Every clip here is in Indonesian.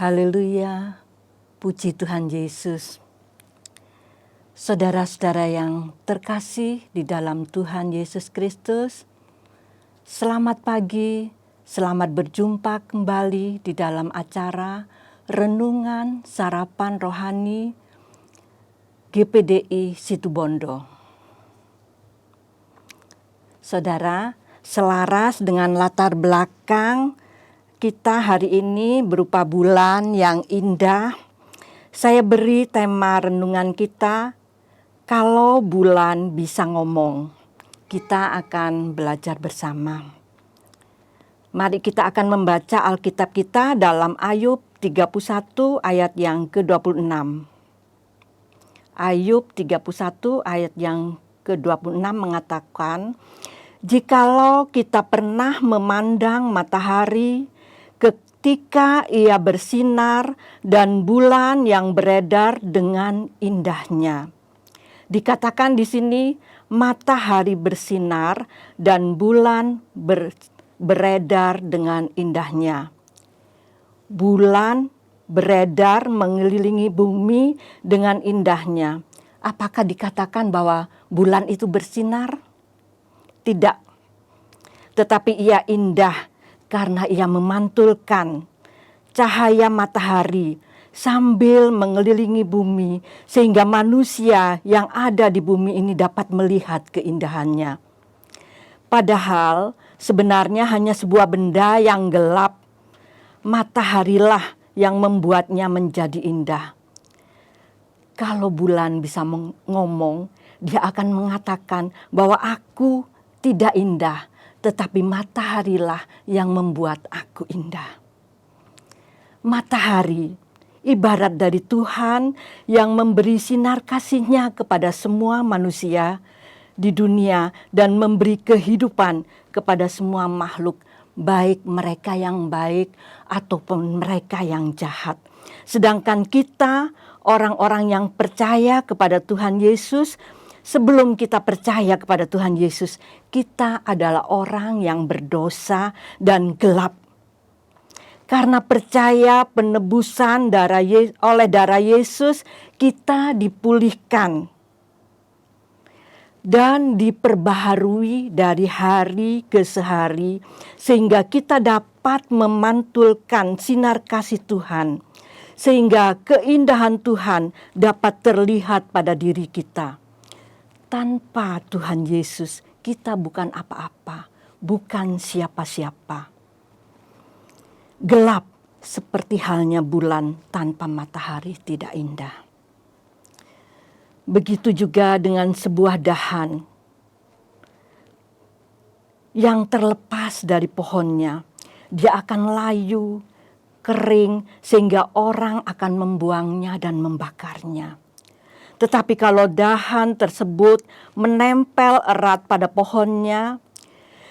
Haleluya, puji Tuhan Yesus. Saudara-saudara yang terkasih di dalam Tuhan Yesus Kristus, selamat pagi, selamat berjumpa kembali di dalam acara Renungan Sarapan Rohani GPDI Situbondo. Saudara, selaras dengan latar belakang kita hari ini berupa bulan yang indah, saya beri tema renungan kita, kalau bulan bisa ngomong. Kita akan belajar bersama. Mari kita akan membaca Alkitab kita dalam Ayub 31 ayat yang ke-26. Ayub 31 ayat yang ke-26 mengatakan, jikalau kita pernah memandang matahari ketika ia bersinar dan bulan yang beredar dengan indahnya. Dikatakan di sini matahari bersinar dan bulan beredar dengan indahnya. Bulan beredar mengelilingi bumi dengan indahnya. Apakah dikatakan bahwa bulan itu bersinar? Tidak. Tetapi ia indah karena ia memantulkan cahaya matahari sambil mengelilingi bumi, sehingga manusia yang ada di bumi ini dapat melihat keindahannya. Padahal sebenarnya hanya sebuah benda yang gelap, mataharilah yang membuatnya menjadi indah. Kalau bulan bisa ngomong, dia akan mengatakan bahwa aku tidak indah, tetapi mataharilah yang membuat aku indah. Matahari ibarat dari Tuhan yang memberi sinar kasih-Nya kepada semua manusia di dunia dan memberi kehidupan kepada semua makhluk, baik mereka yang baik ataupun mereka yang jahat. Sedangkan kita, orang-orang yang percaya kepada Tuhan Yesus, sebelum kita percaya kepada Tuhan Yesus, kita adalah orang yang berdosa dan gelap. Karena percaya penebusan oleh darah Yesus, kita dipulihkan dan diperbaharui dari hari ke hari, sehingga kita dapat memantulkan sinar kasih Tuhan, sehingga keindahan Tuhan dapat terlihat pada diri kita. Tanpa Tuhan Yesus, kita bukan apa-apa, bukan siapa-siapa. Gelap seperti halnya bulan tanpa matahari tidak indah. Begitu juga dengan sebuah dahan yang terlepas dari pohonnya. Dia akan layu, kering, sehingga orang akan membuangnya dan membakarnya. Tetapi kalau dahan tersebut menempel erat pada pohonnya,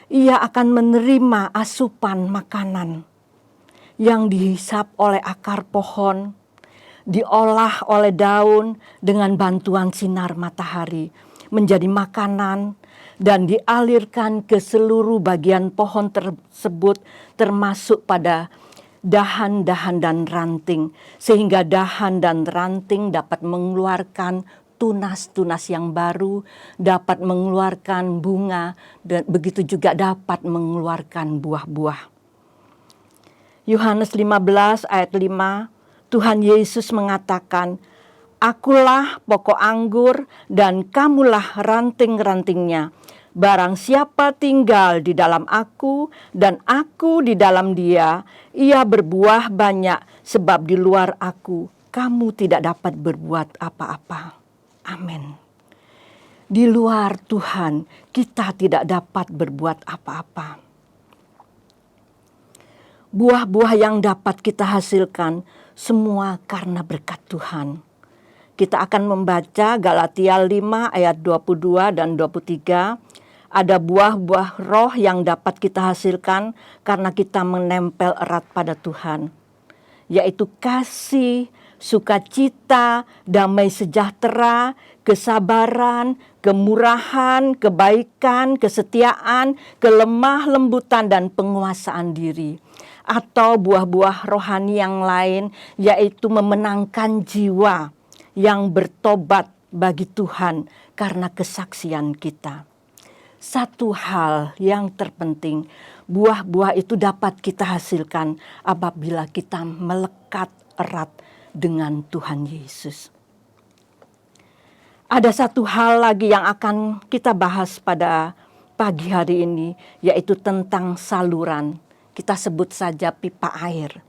ia akan menerima asupan makanan yang dihisap oleh akar pohon, diolah oleh daun dengan bantuan sinar matahari, menjadi makanan dan dialirkan ke seluruh bagian pohon tersebut, termasuk pada dahan-dahan dan ranting, sehingga dahan dan ranting dapat mengeluarkan tunas-tunas yang baru, dapat mengeluarkan bunga, dan begitu juga dapat mengeluarkan buah-buah. Yohanes 15 ayat 5, Tuhan Yesus mengatakan, akulah pokok anggur dan kamulah ranting-rantingnya. Barang siapa tinggal di dalam aku dan aku di dalam dia, ia berbuah banyak, sebab di luar aku kamu tidak dapat berbuat apa-apa. Amin. Di luar Tuhan kita tidak dapat berbuat apa-apa. Buah-buah yang dapat kita hasilkan semua karena berkat Tuhan. Kita akan membaca Galatia 5 ayat 22 dan 23. Ada buah-buah roh yang dapat kita hasilkan karena kita menempel erat pada Tuhan, yaitu kasih, sukacita, damai sejahtera, kesabaran, kemurahan, kebaikan, kesetiaan, kelemah lembutan, dan penguasaan diri. atau buah-buah rohani yang lain, yaitu memenangkan jiwa yang bertobat bagi Tuhan karena kesaksian kita. Satu hal yang terpenting, buah-buah itu dapat kita hasilkan apabila kita melekat erat dengan Tuhan Yesus. Ada satu hal lagi yang akan kita bahas pada pagi hari ini, yaitu tentang saluran. Kita sebut saja pipa air.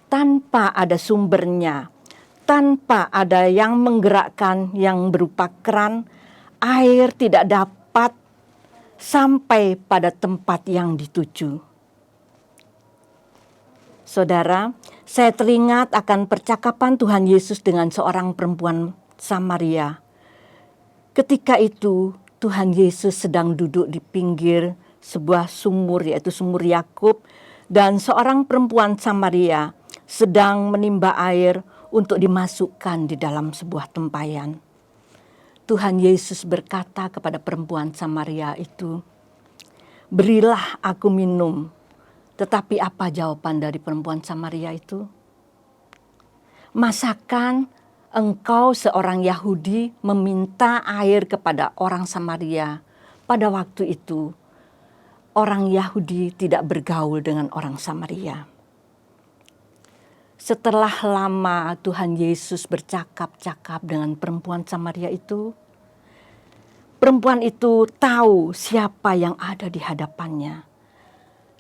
Tanpa ada sumbernya, tanpa ada yang menggerakkan yang berupa keran, air tidak dapat sampai pada tempat yang dituju. Saudara, saya teringat akan percakapan Tuhan Yesus dengan seorang perempuan Samaria. Ketika itu Tuhan Yesus sedang duduk di pinggir sebuah sumur, yaitu sumur Yakub, dan seorang perempuan Samaria sedang menimba air untuk dimasukkan di dalam sebuah tempayan. Tuhan Yesus berkata kepada perempuan Samaria itu, "Berilah aku minum." Tetapi apa jawaban dari perempuan Samaria itu? "Masakan engkau seorang Yahudi meminta air kepada orang Samaria?" Pada waktu itu, orang Yahudi tidak bergaul dengan orang Samaria. Setelah lama Tuhan Yesus bercakap-cakap dengan perempuan Samaria itu, perempuan itu tahu siapa yang ada di hadapannya.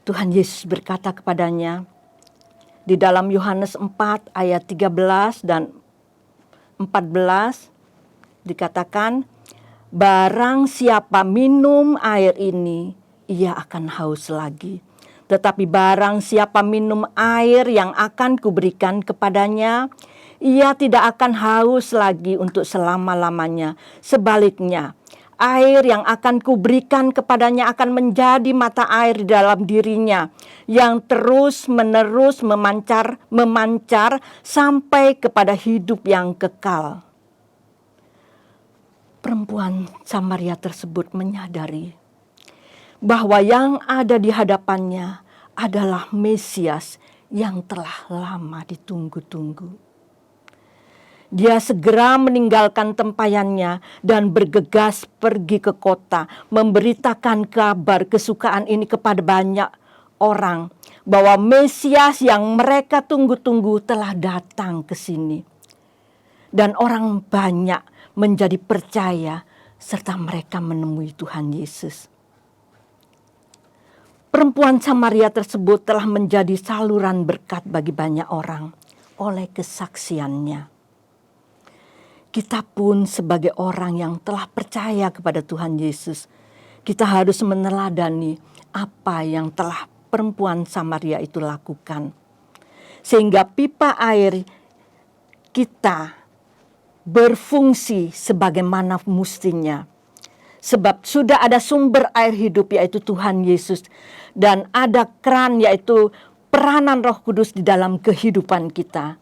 Tuhan Yesus berkata kepadanya di dalam Yohanes 4 ayat 13 dan 14 dikatakan, "Barang siapa minum air ini, ia akan haus lagi. Tetapi barang siapa minum air yang akan kuberikan kepadanya, ia tidak akan haus lagi untuk selama-lamanya. Sebaliknya, air yang akan kuberikan kepadanya akan menjadi mata air di dalam dirinya, yang terus-menerus memancar sampai kepada hidup yang kekal." Perempuan Samaria tersebut menyadari bahwa yang ada di hadapannya adalah Mesias yang telah lama ditunggu-tunggu. Dia segera meninggalkan tempayannya dan bergegas pergi ke kota, memberitakan kabar kesukaan ini kepada banyak orang, bahwa Mesias yang mereka tunggu-tunggu telah datang ke sini. Dan orang banyak menjadi percaya serta mereka menemui Tuhan Yesus. Perempuan Samaria tersebut telah menjadi saluran berkat bagi banyak orang oleh kesaksiannya. Kita pun sebagai orang yang telah percaya kepada Tuhan Yesus, kita harus meneladani apa yang telah perempuan Samaria itu lakukan. Sehingga pipa air kita berfungsi sebagaimana mestinya. Sebab sudah ada sumber air hidup, yaitu Tuhan Yesus. Dan ada keran, yaitu peranan Roh Kudus di dalam kehidupan kita.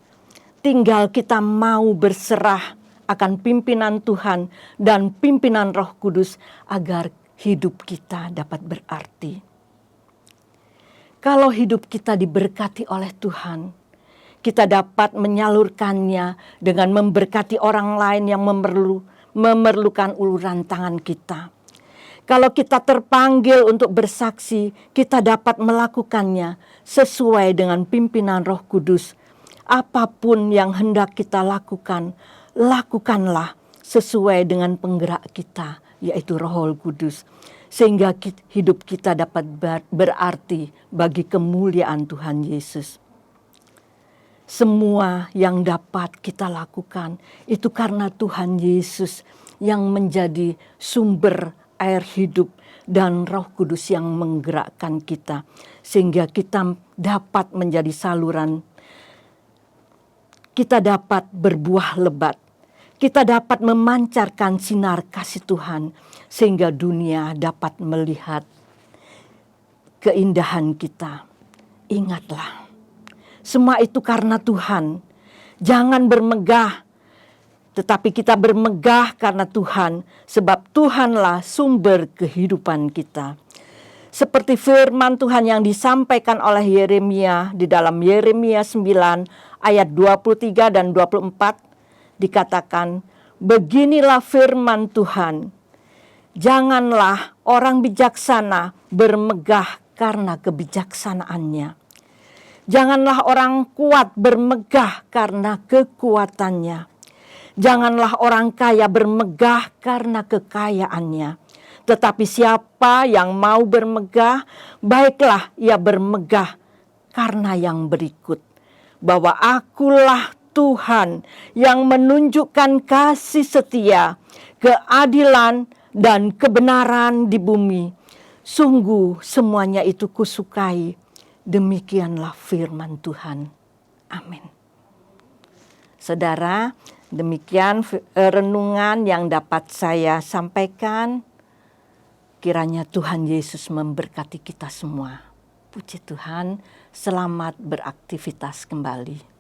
Tinggal kita mau berserah akan pimpinan Tuhan dan pimpinan Roh Kudus agar hidup kita dapat berarti. Kalau hidup kita diberkati oleh Tuhan, kita dapat menyalurkannya dengan memberkati orang lain yang memerlukan uluran tangan kita. Kalau kita terpanggil untuk bersaksi, kita dapat melakukannya sesuai dengan pimpinan Roh Kudus. Apapun yang hendak kita lakukan, lakukanlah sesuai dengan penggerak kita, yaitu Roh Kudus. Sehingga hidup kita dapat berarti bagi kemuliaan Tuhan Yesus. Semua yang dapat kita lakukan itu karena Tuhan Yesus yang menjadi sumber air hidup dan Roh Kudus yang menggerakkan kita. Sehingga kita dapat menjadi saluran, kita dapat berbuah lebat, kita dapat memancarkan sinar kasih Tuhan. Sehingga dunia dapat melihat keindahan kita. Ingatlah, semua itu karena Tuhan. Jangan bermegah, tetapi kita bermegah karena Tuhan, sebab Tuhanlah sumber kehidupan kita. Seperti firman Tuhan yang disampaikan oleh Yeremia di dalam Yeremia 9 ayat 23 dan 24 dikatakan, beginilah firman Tuhan, janganlah orang bijaksana bermegah karena kebijaksanaannya. Janganlah orang kuat bermegah karena kekuatannya. Janganlah orang kaya bermegah karena kekayaannya. Tetapi siapa yang mau bermegah, baiklah ia bermegah karena yang berikut. Bahwa akulah Tuhan yang menunjukkan kasih setia, keadilan, dan kebenaran di bumi. Sungguh semuanya itu kusukai. Demikianlah firman Tuhan. Amin. Saudara, demikian renungan yang dapat saya sampaikan. Kiranya Tuhan Yesus memberkati kita semua. Puji Tuhan, selamat beraktivitas kembali.